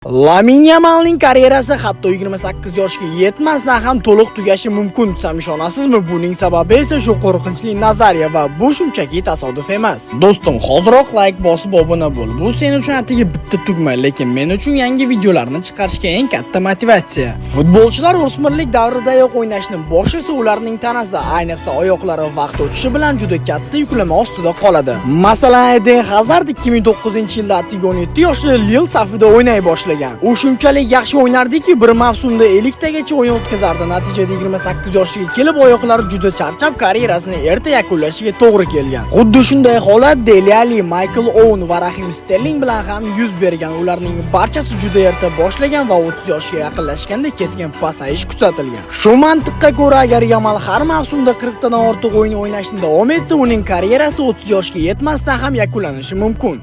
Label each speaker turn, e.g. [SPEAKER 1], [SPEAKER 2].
[SPEAKER 1] Lamine Yamalning karyerasi hatto 28 yoshga yetmasdan ham to'liq tugashi mumkin desam ishonasizmi? Buning sababi esa shu qo'rqinchli nazariya va bu shunchaki tasodif emas. Do'stim, hoziroq like bosib obuna bo'l. Bu sen uchun atigi bitta tugma, lekin men uchun yangi videolarni chiqarishga eng katta motivatsiya. Futbolchilar o'smirlik davridayoq o'ynashni boshlasa, ularning tanasida, ayniqsa oyoqlari vaqt o'tishi bilan juda katta yuklama ostida qoladi. Masalan, Eden Hazard 2009-yilda atigi 17 yoshda Lille safida o'ynay boshladi. U shunchalik yaxshi o'ynardiki, bir mavsumda 50 tagacha o'yin o'tkazardi. Natijada 28 yoshga kelib oyoqlari juda charchab, karyerasini erta yakunlashiga to'g'ri kelgan. Xuddi shunday holat Dele Alli, Michael Owen va Raheem Sterling bilan ham yuz bergan. Ularning barchasi juda erta boshlagan va 30 yoshga yaqinlashganda keskin pasayish kuzatilgan. Shu mantiqqa ko'ra, agar Yamal har mavsumda 40 tadan ortiq o'yin o'ynashni davom etsa, uning karyerasi 30 yoshga yetmasdan ham yakunlanishi mumkin.